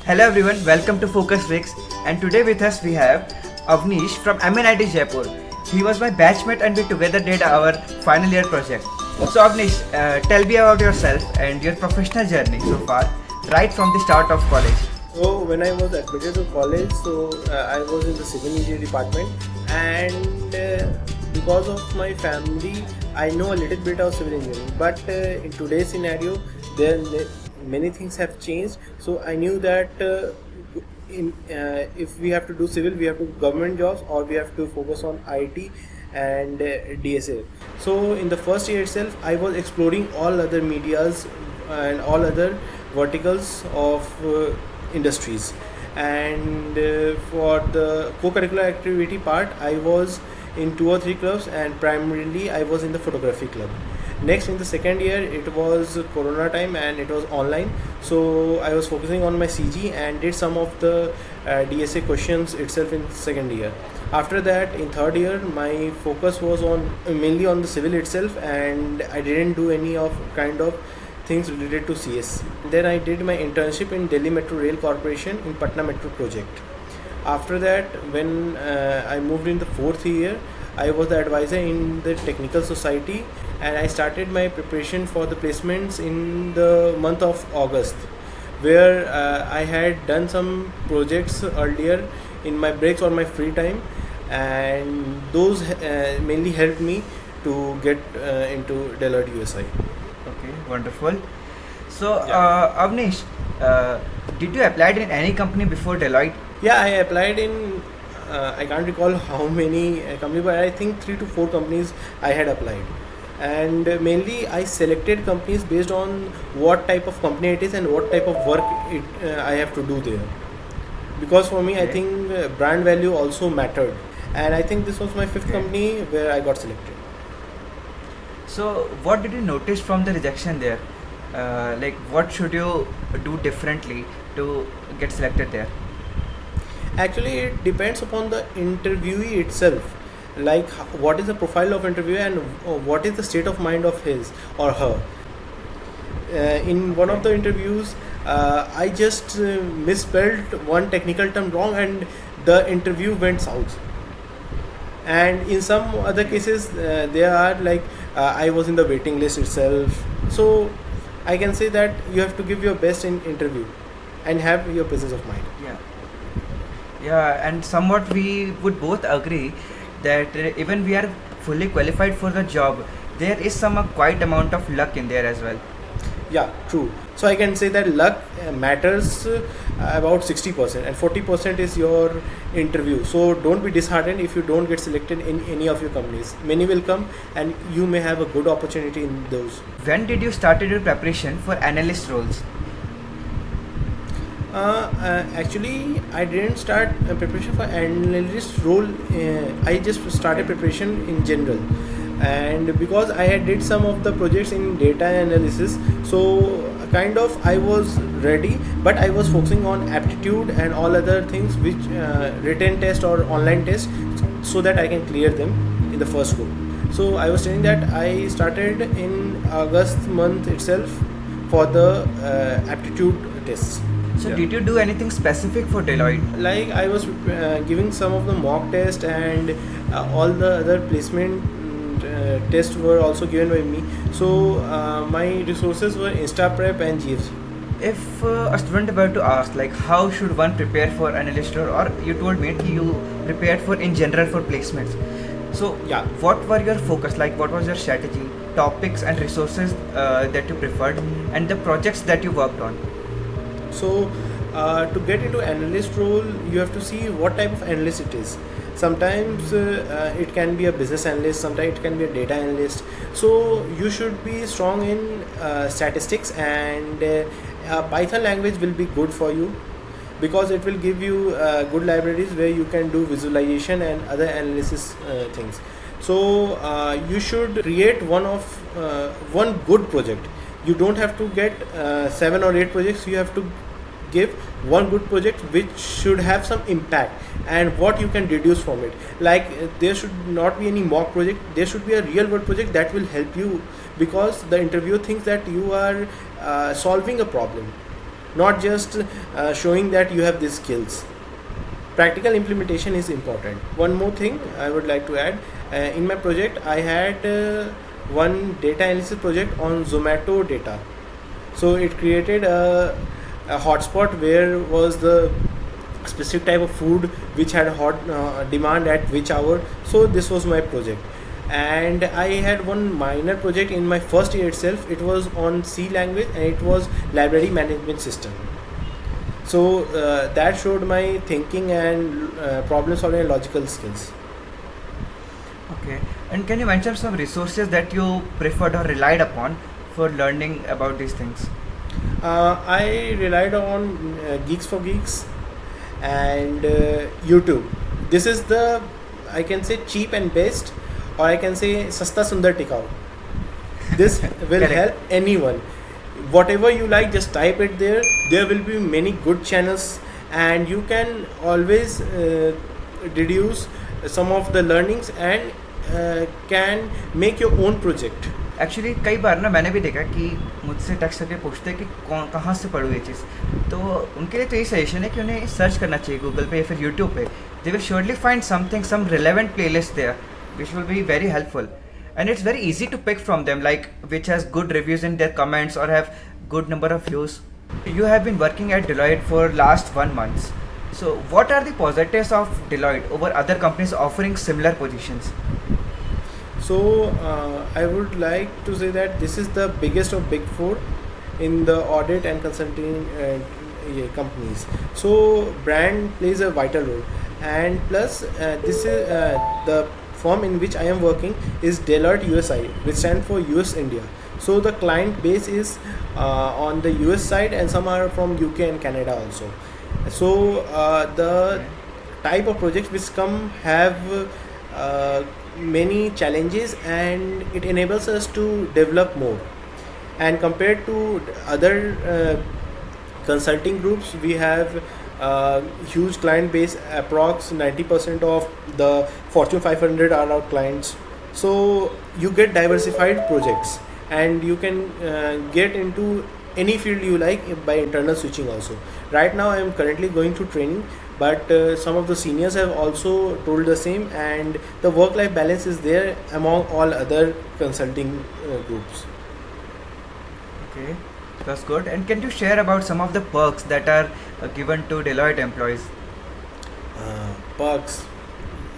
Hello everyone, welcome to Focus Weeks, and today with us we have Avnish from MNIT Jaipur. He was my batchmate and we together did our final year project. So Avnish, tell me about yourself and your professional journey so far, right from the start of college. So when I was admitted to college, I was in the civil engineering department, and because of my family, I know a little bit of civil engineering. But in today's scenario, many things have changed. So I knew that if we have to do civil, we have to do government jobs, or we have to focus on IT and DSA. So in the first year itself, I was exploring all other medias and all other verticals of industries, and for the co-curricular activity part, I was in 2 or 3 clubs, and primarily I was in the photography club. Next, in the second year, it was corona time and it was online, so I was focusing on my CG and did some of the DSA questions itself in second year. After that, in third year, my focus was on mainly on the civil itself, and I didn't do any of kind of things related to CS. Then I did my internship in Delhi Metro Rail Corporation in Patna Metro project. After that, when I moved in the fourth year, I was the advisor in the technical society, and I started my preparation for the placements in the month of August, where I had done some projects earlier in my breaks or my free time, and those mainly helped me to get into Deloitte USI. Okay, wonderful. So Avnish, Yeah. did you apply in any company before Deloitte? Yeah, I applied in, I can't recall how many companies, but I think 3 to 4 companies I had applied. And mainly I selected companies based on what type of company it is and what type of work I have to do there. Because for me, I Okay. think brand value also mattered. And I think this was my fifth Okay. company where I got selected. So what did you notice from the rejection there? Like what should you do differently to get selected there? Actually, it depends upon the interviewee itself, like what is the profile of interviewer and what is the state of mind of his or her. In one of the interviews, I just misspelled one technical term wrong, and the interview went south. And in some other cases, there are like I was in the waiting list itself. So I can say that you have to give your best in interview and have your presence of mind. Yeah. Yeah, and somewhat we would both agree that even we are fully qualified for the job, there is some quite amount of luck in there as well. Yeah, true. So I can say that luck matters about 60%, and 40% is your interview. So don't be disheartened if you don't get selected in any of your companies. Many will come, and you may have a good opportunity in those. When did you started your preparation for analyst roles? Actually, I didn't start preparation for analyst role. I just started preparation in general, and because I had did some of the projects in data analysis, so kind of I was ready, but I was focusing on aptitude and all other things which written test or online test, so that I can clear them in the first go. So I was saying that I started in August month itself for the aptitude tests. So Yeah. did you do anything specific for Deloitte? Like I was giving some of the mock test, and all the other placement tests were also given by me. So my resources were InstaPrep and GFC. If a student were to ask like how should one prepare for analyst role, or you told me that you prepared for in general for placements. So Yeah. what were your focus, like what was your strategy, topics and resources that you preferred, and the projects that you worked on? So to get into analyst role, you have to see what type of analyst it is. Sometimes it can be a business analyst, sometimes it can be a data analyst. So you should be strong in statistics, and Python language will be good for you, because it will give you good libraries where you can do visualization and other analysis things. So you should create one good project. You don't have to get 7 or 8 projects. You have to give one good project which should have some impact, and what you can deduce from it. Like there should not be any mock project, there should be a real world project that will help you, because the interviewer thinks that you are solving a problem, not just showing that you have these skills. Practical implementation is important. One more thing I would like to add, in my project I had one data analysis project on Zomato data. So it created a hotspot where was the specific type of food which had hot demand at which hour. So this was my project, and I had one minor project in my first year itself. It was on C language and it was library management system. So that showed my thinking and problem solving and logical skills. Okay. And can you mention some resources that you preferred or relied upon for learning about these things? I relied on Geeks for Geeks and YouTube. This is the, I can say, cheap and best, or I can say Sasta Sundar Tikau. This will Correct. help anyone. Whatever you like, just type it there. There will be many good channels, and you can always deduce some of the learnings and can make your own project. Actually कई बार ना मैंने भी देखा कि मुझसे text करके पूछते हैं कि कहाँ से पढ़ूँ ये चीज़, तो उनके लिए तो यही सजेशन है कि उन्हें सर्च करना चाहिए गूगल पे या फिर यूट्यूब पे. They will surely find something, some relevant playlist there which will be very helpful, and it's very easy to pick from them, like which has good reviews in their comments or have good number of views. You have been working at Deloitte for last 1 month, so what are the positives of Deloitte over other companies offering similar positions? So I would like to say that this is the biggest of big four in the audit and consulting companies. So brand plays a vital role, and plus this is the firm in which I am working is Deloitte USI, which stands for US India. So the client base is on the US side, and some are from UK and Canada also. So the type of projects which come have many challenges, and it enables us to develop more. And compared to other consulting groups, we have huge client base. Approx 90% of the Fortune 500 are our clients. So you get diversified projects, and you can get into any field you like by internal switching also. Right now I am currently going through training, but some of the seniors have also told the same, and the work life balance is there among all other consulting groups. Okay, that's good. And can you share about some of the perks that are given to Deloitte employees? Perks,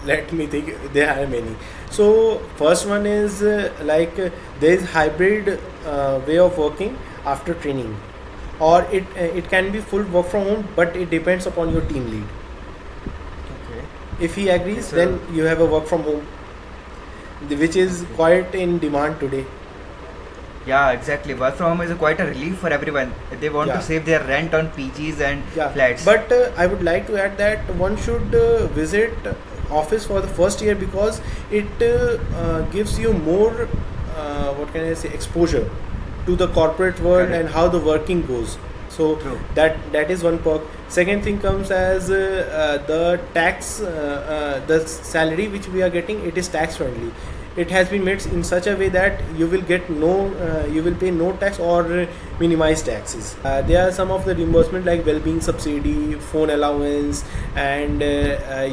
let me think, there are many. So first one is there is hybrid way of working after training, or it can be full work from home, but it depends upon your team lead. Okay. If he agrees, So- then you have a work from home, which is quite in demand today. Yeah, exactly. Work from home is quite a relief for everyone. They want Yeah. to save their rent on PGs and Yeah, flats. but I would like to add that one should visit office for the first year, because it gives you more what can I say, exposure to the corporate world. Correct. And how the working goes. So True. that is one perk. Second thing comes as the tax, the salary which we are getting, it is tax friendly. It has been made in such a way that you will pay no tax or minimized taxes. There are some of the reimbursement like well-being subsidy, phone allowance, and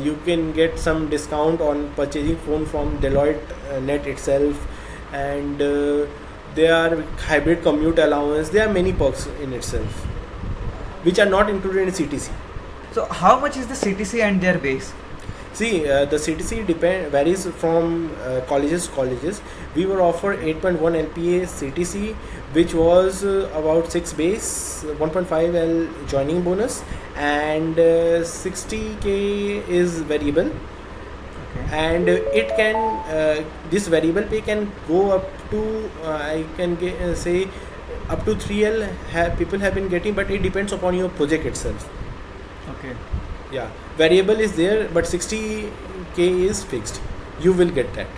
you can get some discount on purchasing phone from Deloitte Net itself, and there are hybrid commute allowance. There are many perks in itself which are not included in CTC. So how much is the CTC and their base? See, the CTC varies from colleges to colleges. We were offered 8.1 LPA CTC, which was about 6 base, 1.5 L joining bonus, and 60K is variable. Okay. And it can this variable pay can go up to I can say up to 3L people have been getting, but it depends upon your project itself. Okay. Yeah, variable is there, but 60K is fixed. You will get that.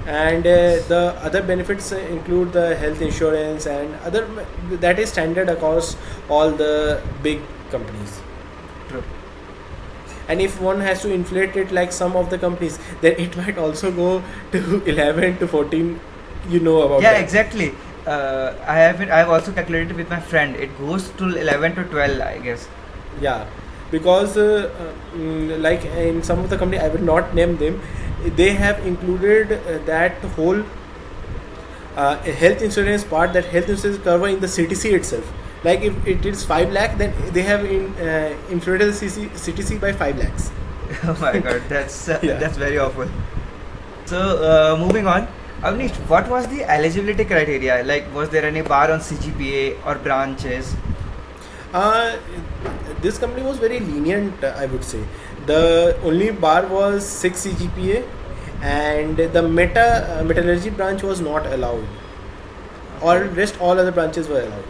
And the other benefits include the health insurance and other, that is standard across all the big companies. True. And if one has to inflate it like some of the companies, then it might also go to 11 to 14. You know about Yeah, that. exactly. I've also calculated with my friend. It goes to 11 to 12, I guess. Yeah, because like in some of the company, I will not name them, they have included that whole health insurance part, that health insurance cover in the CTC itself. Like if it is 5 lakh, then they have included the CTC by 5 lakhs. Oh my god, that's Yeah. that's very awful. So moving on, Avnish, what was the eligibility criteria? Like, was there any bar on CGPA or branches? Uh, this company was very lenient, I would say. The only bar was 6 CGPA, and the metallurgy branch was not allowed. All other branches were allowed.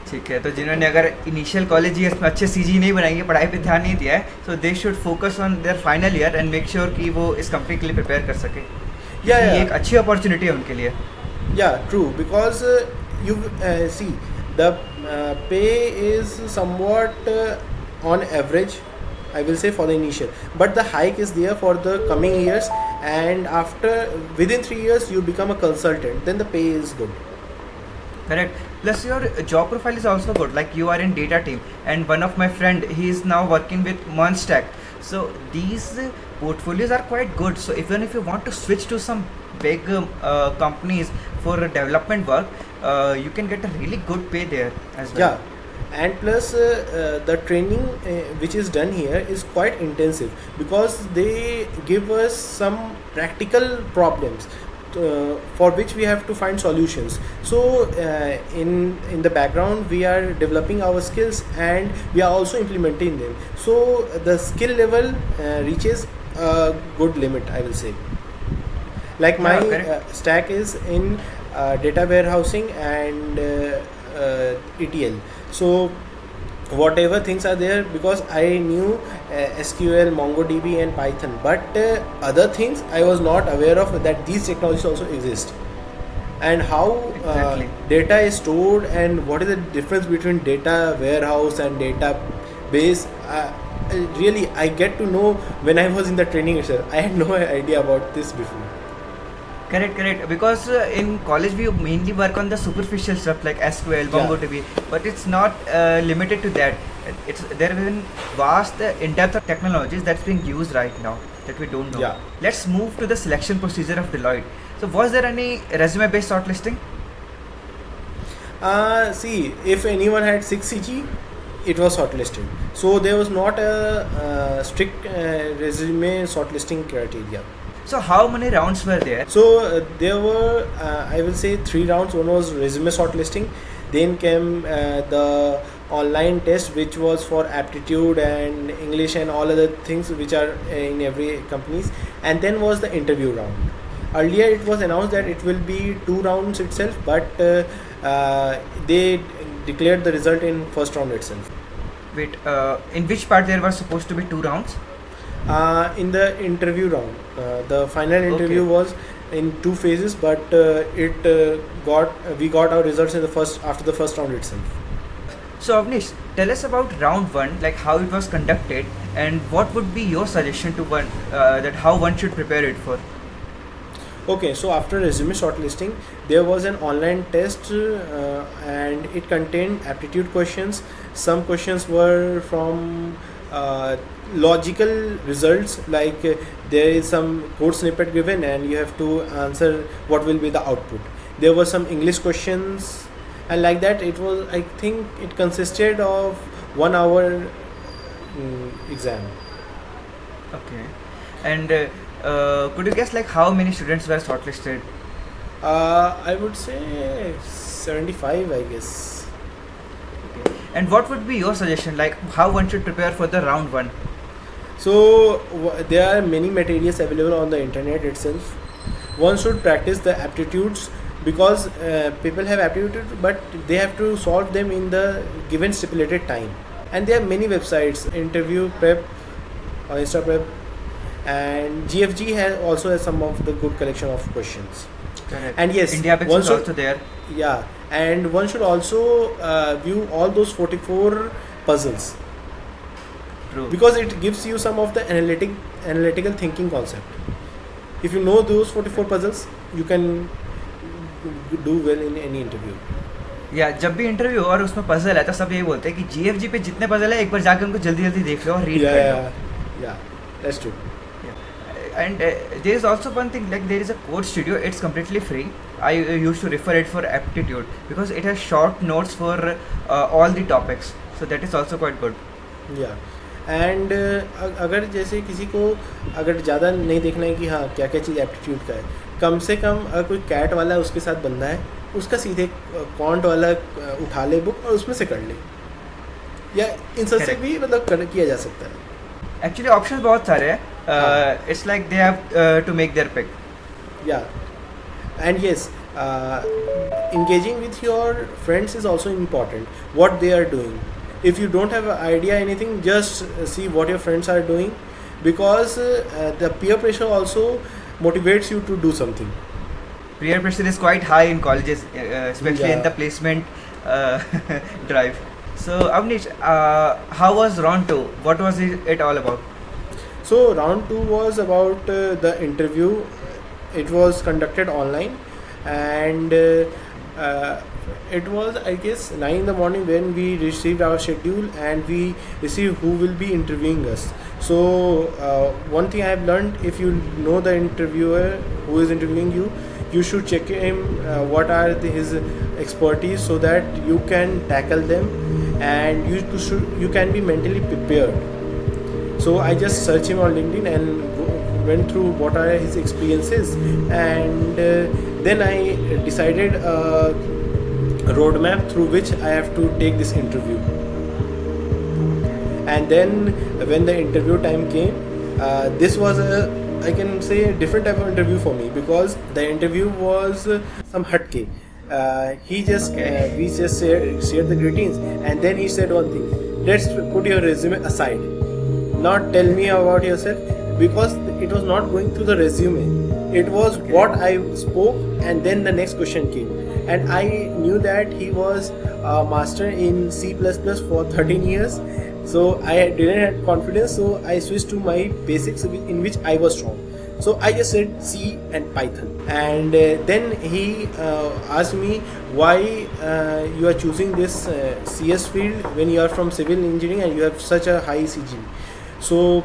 ठीक है, तो जिन्होंने अगर initial college years में अच्छे CG नहीं बनाएंगे, पढ़ाई पे ध्यान नहीं दिया है, so they should focus on their final year and make sure कि वो इस कंपनी के लिए प्रिपेयर कर सके. Yeah, ये yeah. एक अच्छी अपॉर्चुनिटी है उनके लिए. Yeah, true. Because you see, the pay is somewhat on average, I will say, for the initial. But the hike is there for the coming years, and within 3 years you become a consultant. Then the pay is good. Correct. Plus your job profile is also good. Like you are in data team, and one of my friend, he is now working with Monstack. So these portfolios are quite good. So even if you want to switch to some big companies for development work, you can get a really good pay there as well. Yeah, and plus the training which is done here is quite intensive, because they give us some practical problems for which we have to find solutions. So in the background we are developing our skills, and we are also implementing them. So the skill level reaches a good limit, I will say. Like my Yeah, correct. stack is in data warehousing and ETL. So whatever things are there, because I knew SQL, MongoDB and Python, but other things I was not aware of, that these technologies also exist, and how Exactly. data is stored, and what is the difference between data warehouse and database. Really, I get to know when I was in the training itself. I had no idea about this before. Correct. Because in college we mainly work on the superficial stuff like SQL, MongoDB, but it's not limited to that. There have been vast in-depth of technologies that's being used right now that we don't know. Yeah. Let's move to the selection procedure of Deloitte. So was there any resume-based shortlisting? See, if anyone had 6 CG, it was shortlisted. So there was not a strict resume shortlisting criteria. So how many rounds were there? So there were, I will say, 3 rounds. One was resume shortlisting. Then came the online test, which was for aptitude and English and all other things which are in every companies. And then was the interview round. Earlier it was announced that it will be 2 rounds itself, but they declared the result in first round itself. Wait, in which part there were supposed to be 2 rounds? In the interview round, the final interview Okay. was in 2 phases, but we got our results in after the first round itself. So Avnish, tell us about round 1, like how it was conducted, and what would be your suggestion to one that how one should prepare it for? Okay, so after resume shortlisting, there was an online test, and it contained aptitude questions. Some questions were from logical results, like there is some code snippet given and you have to answer what will be the output. There were some English questions, and like that it was, I think it consisted of 1 hour exam. Okay. And could you guess like how many students were shortlisted? I would say 75, I guess. Okay. And what would be your suggestion, like how one should prepare for the round 1? So there are many materials available on the internet itself. One should practice the aptitudes, because people have aptitude, but they have to solve them in the given stipulated time. And there are many websites, Interview Prep or Insta Prep, and GFG also has some of the good collection of questions. Correct. And yes, IndiaBix one is should- also there. Yeah, and one should also view all those 44 puzzles, True. because it gives you some of the analytical thinking concept. If you know those 44 puzzles, you can do well in any interview. या जब भी interview और उसमें puzzle है तो सब यही बोलते हैं कि जीएफजी पे जितने पजल है एक बार जाके उनको जल्दी जल्दी देख लो और रीड कर लो. Yeah, that's true. And there is also one thing, like there is a code studio, it's completely free. I used to refer it for aptitude because it has short notes for all the topics, so that is also quite good. या and अगर जैसे किसी को अगर ज़्यादा नहीं देखना है कि हाँ क्या क्या चीज़ एप्टीट्यूड का है, कम से कम अगर कोई कैट वाला उसके साथ बंदा है, उसका सीधे कॉन्ट वाला उठा ले बुक और उसमें से कर ले, या इन सब से Correct. भी मतलब किया जा सकता है. Actually options बहुत सारे हैं. It's like they have to make their pick. Yeah, and yes, engaging with your friends is also important. What they are doing. If you don't have an idea anything, just see what your friends are doing, because the peer pressure also motivates you to do something. Peer pressure is quite high in colleges, especially in Yeah. the placement drive. So Avnish, how was round 2? What was it all about? So round 2 was about the interview. It was conducted online, and it was, I guess, 9 in the morning when we received our schedule and we received who will be interviewing us. So one thing I have learned: if you know the interviewer who is interviewing you, you should check him what are his expertise, so that you can tackle them and you can be mentally prepared. So I just searched him on LinkedIn and went through what are his experiences, and then I decided a roadmap through which I have to take this interview. And then when the interview time came, this was I can say a different type of interview for me, because the interview was some hatke. We just shared the greetings, and then he said one thing: let's put your resume aside. Not tell me about yourself, because it was not going through the resume. It was what I spoke, and then the next question came. And I knew that he was a master in C++ for 13 years. So I didn't have confidence, so I switched to my basics in which I was strong. So I just said C and Python, and then he asked me why you are choosing this CS field when you are from civil engineering and you have such a high CG. So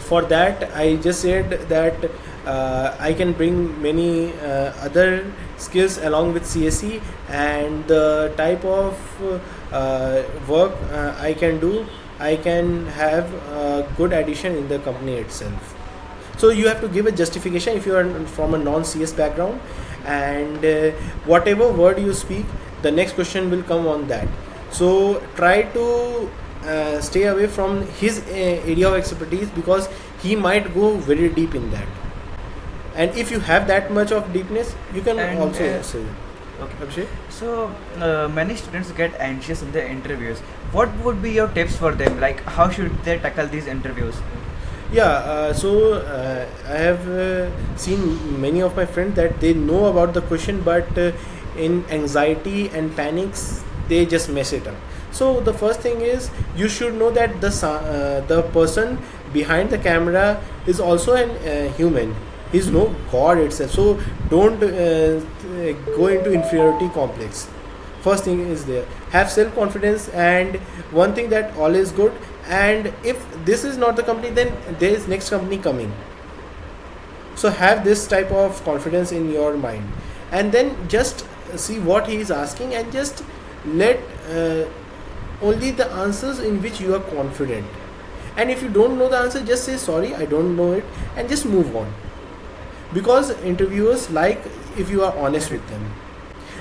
for that I just said that I can bring many other skills along with CSE, and the type of work I can do, I can have a good addition in the company itself. So you have to give a justification if you are from a non-CS background, and whatever word you speak, the next question will come on that. So try to stay away from his area of expertise, because he might go very deep in that. And if you have that much of deepness, you can And, also say. Okay. Abhishek? So many students get anxious in the interviews. What would be your tips for them? Like how should they tackle these interviews? Yeah, I have seen many of my friends that they know about the question, but in anxiety and panics, they just mess it up. So the first thing is, you should know that the person behind the camera is also a human. He's no god itself. So don't go into inferiority complex. First thing is there. Have self confidence, and one thing that always good. And if this is not the company, then there is next company coming. So have this type of confidence in your mind, and then just see what he is asking, and just let only the answers in which you are confident. And if you don't know the answer, just say sorry, I don't know it, and just move on. Because interviewers like if you are honest with them.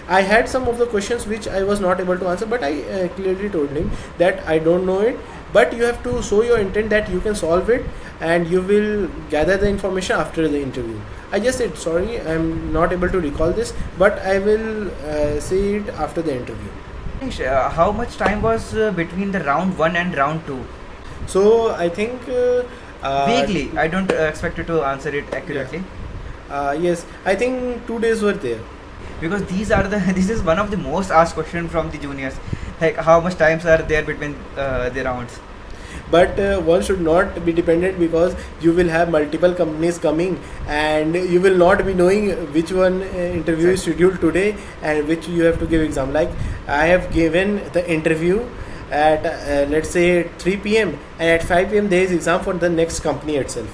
I had some of the questions which I was not able to answer, but I clearly told him that I don't know it, but you have to show your intent that you can solve it, and you will gather the information after the interview. I just said sorry, I'm not able to recall this, but I will say it after the interview. How much time was between the round 1 and round 2? So I think Vaguely, I don't expect you to answer it accurately. yes, I think 2 days were there. Because this is one of the most asked question from the juniors, like how much times are there between the rounds. but one should not be dependent, because you will have multiple companies coming and you will not be knowing which one interview is scheduled today and which you have to give exam. Like I have given the interview at let's say 3 p.m. and at 5 p.m. there is exam for the next company itself.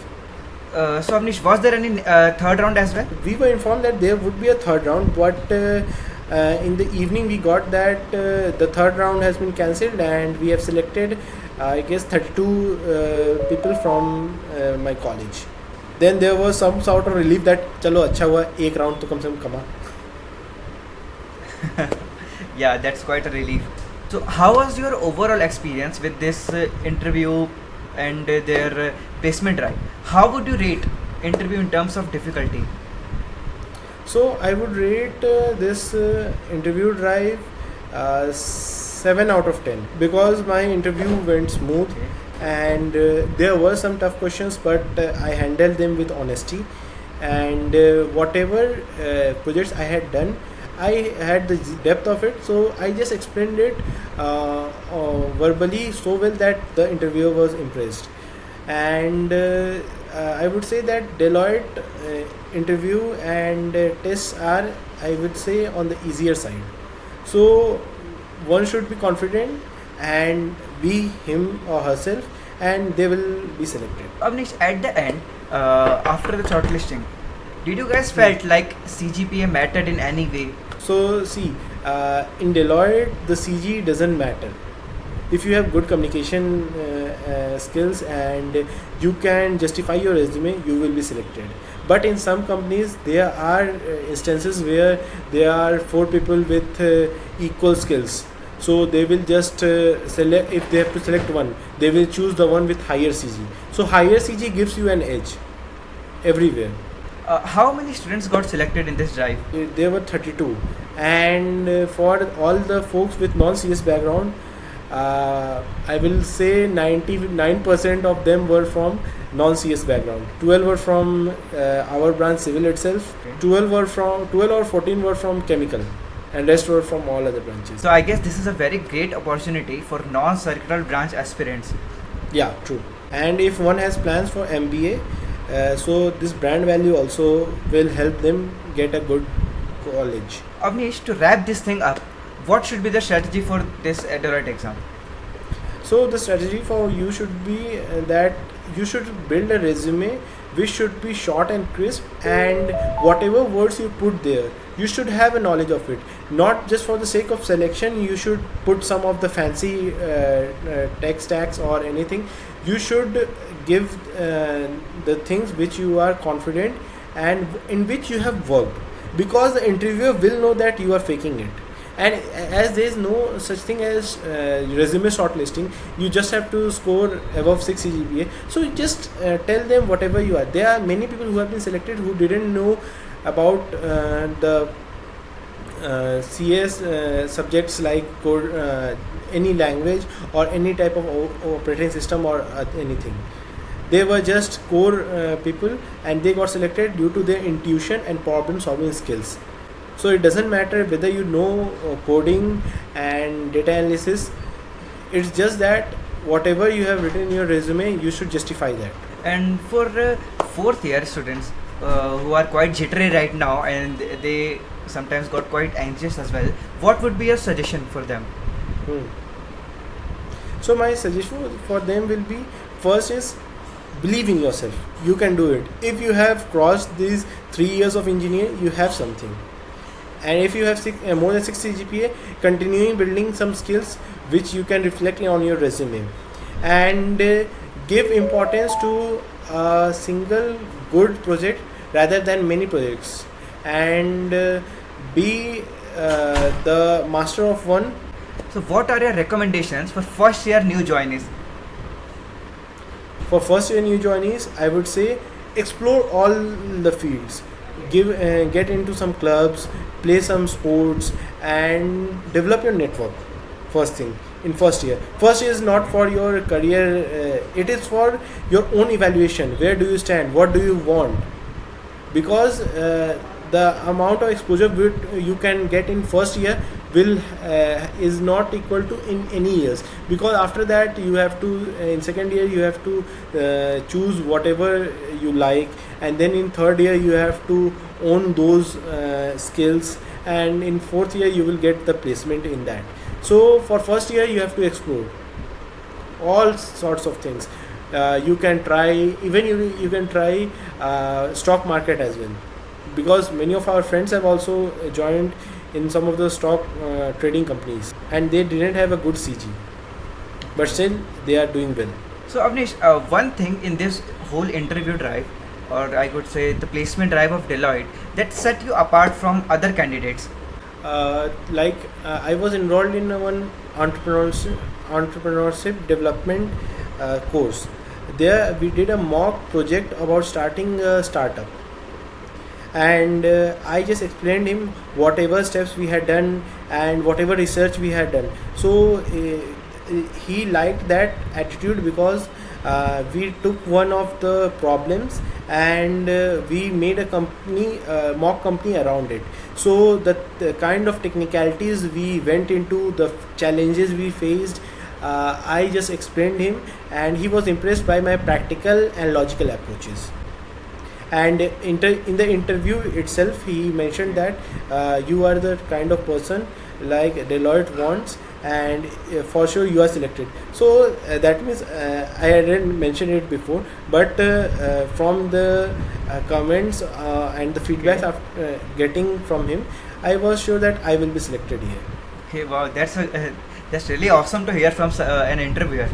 So Avnish, was there any third round as well? We were informed that there would be a third round, but in the evening we got that the third round has been cancelled and we have selected I guess 32 people from my college. Then there was some sort of relief that चलो अच्छा हुआ एक round तो कम से कम कमा. Yeah, that's quite a relief. So how was your overall experience with this interview and their placement drive? How would you rate interview in terms of difficulty? So I would rate this interview drive 7 out of 10, because my interview went smooth. Okay. And there were some tough questions, but I handled them with honesty, and whatever projects I had done, I had the depth of it, so I just explained it verbally so well that the interviewer was impressed. And I would say that Deloitte interview and tests are, I would say, on the easier side. So one should be confident and be him or herself, and they will be selected. Avnish, at the end, after the shortlisting, did you guys felt like CGPA mattered in any way? So see, in Deloitte the CG doesn't matter. If you have good communication skills and you can justify your resume, you will be selected. But in some companies there are instances where there are 4 people with equal skills, so they will just select. If they have to select one, they will choose the one with higher CG. So higher CG gives you an edge everywhere. How many students got selected in this drive? There were 32, and for all the folks with non-CS background, I will say 99% of them were from non-CS background. 12 were from our branch civil itself. Okay. 12 or 14 were from chemical, and rest were from all other branches. So I guess this is a very great opportunity for non-circular branch aspirants. Yeah, true. And if one has plans for MBA, so this brand value also will help them get a good college. Avnish, to wrap this thing up, what should be the strategy for this Deloitte exam? So the strategy for you should be that you should build a resume which should be short and crisp, and whatever words you put there, you should have a knowledge of it. Not just for the sake of selection, you should put some of the fancy tech stacks or anything. You should give the things which you are confident and in which you have worked, because the interviewer will know that you are faking it. And as there is no such thing as resume shortlisting, you just have to score above 6 CGPA. So you just tell them whatever you are. There are many people who have been selected who didn't know about the CS subjects like code, any language or any type of operating system or anything. They were just core people, and they got selected due to their intuition and problem solving skills. So it doesn't matter whether you know coding and data analysis. It's just that whatever you have written in your resume, you should justify that. And for fourth year students who are quite jittery right now and they sometimes got quite anxious as well, what would be your suggestion for them? So my suggestion for them will be, first is believe in yourself. You can do it. If you have crossed these 3 years of engineering, you have something. And if you have more than 6 CGPA, continuing building some skills which you can reflect on your resume, and give importance to a single good project rather than many projects, and be the master of one. So what are your recommendations for first year new joinees? For first year new joinees, I would say explore all the fields. Get into some clubs, play some sports, and develop your network. First thing in first year. First year is not for your career. It is for your own evaluation. Where do you stand? What do you want? Because the amount of exposure you can get in first year will is not equal to in any years, because after that you have to in second year you have to choose whatever you like, and then in third year you have to own those skills, and in fourth year you will get the placement in that. So for first year you have to explore all sorts of things. You can try, even you can try stock market as well, because many of our friends have also joined in some of the stock trading companies, and they didn't have a good CG, but still they are doing well. So Avnish, one thing in this whole interview drive, or I could say the placement drive of Deloitte, that set you apart from other candidates. I was enrolled in one entrepreneurship development course. There we did a mock project about starting a startup, and I just explained him whatever steps we had done and whatever research we had done. So he liked that attitude, because we took one of the problems and we made a company, mock company around it. So the kind of technicalities we went into, the challenges we faced, I just explained him, and he was impressed by my practical and logical approaches. And in the interview itself he mentioned that you are the kind of person like Deloitte wants, and for sure you are selected. So that means I hadn't mentioned it before, but from the comments and the feedbacks after getting from him, I was sure that I will be selected here. Okay, wow, that's really awesome to hear from an interviewer.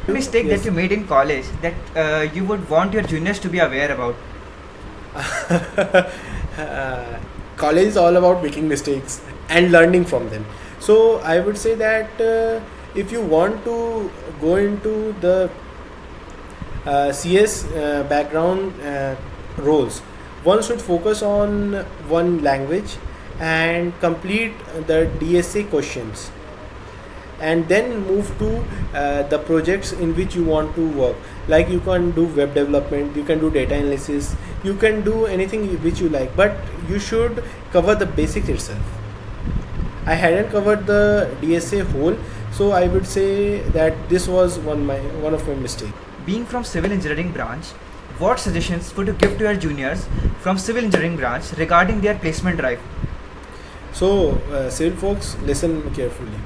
Mistake Yes. that you made in college that you would want your juniors to be aware about. College is all about making mistakes and learning from them. So I would say that if you want to go into the CS background roles, one should focus on one language and complete the DSA questions, and then move to the projects in which you want to work. Like you can do web development, you can do data analysis, you can do anything which you like, but you should cover the basics itself. I hadn't covered the DSA whole, so I would say that this was one of my mistakes. Being from civil engineering branch, what suggestions would you give to your juniors from civil engineering branch regarding their placement drive? So civil folks, listen carefully.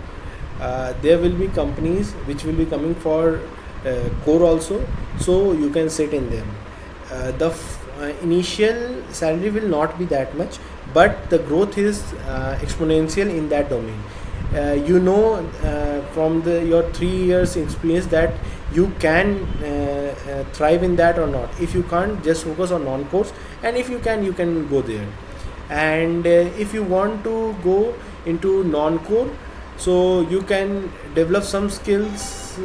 There will be companies which will be coming for core also, so you can sit in them. The initial salary will not be that much, but the growth is exponential in that domain. From your 3 years experience that you can thrive in that or not. If you can't, just focus on non-course, and if you can go there. And if you want to go into non-core, so you can develop some skills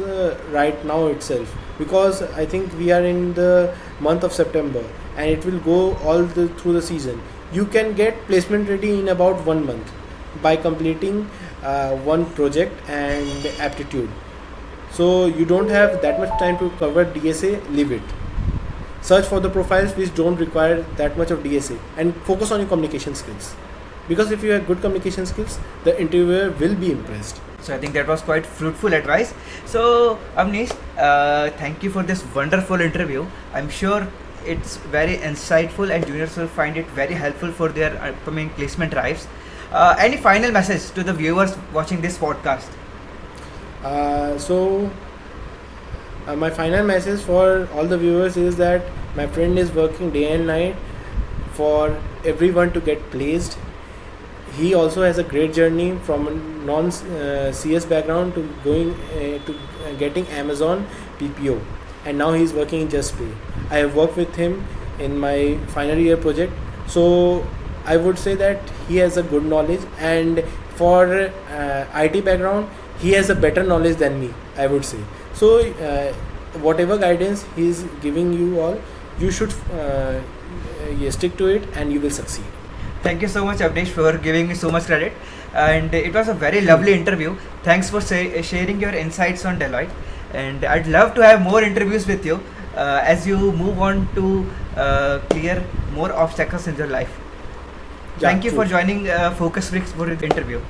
right now itself, because I think we are in the month of September and it will go through the season. You can get placement ready in about 1 month by completing one project and aptitude. So you don't have that much time to cover DSA, leave it. Search for the profiles which don't require that much of DSA and focus on your communication skills. Because if you have good communication skills, the interviewer will be impressed. So I think that was quite fruitful advice. So Avnish, thank you for this wonderful interview. I'm sure it's very insightful and juniors will find it very helpful for their upcoming placement drives. Any final message to the viewers watching this podcast? My final message for all the viewers is that my friend is working day and night for everyone to get placed. He also has a great journey from a non-CS background to going to getting Amazon PPO, and now he's working in JustPay. I have worked with him in my final year project, so I would say that he has a good knowledge, and for IT background, he has a better knowledge than me, I would say. So whatever guidance he is giving you all, you should stick to it and you will succeed. Thank you so much, Avnish, for giving me so much credit. And it was a very lovely interview. Thanks for sharing your insights on Deloitte. And I'd love to have more interviews with you as you move on to clear more obstacles in your life. Yeah, Thank you true. for joining Focus Freaks for the interview.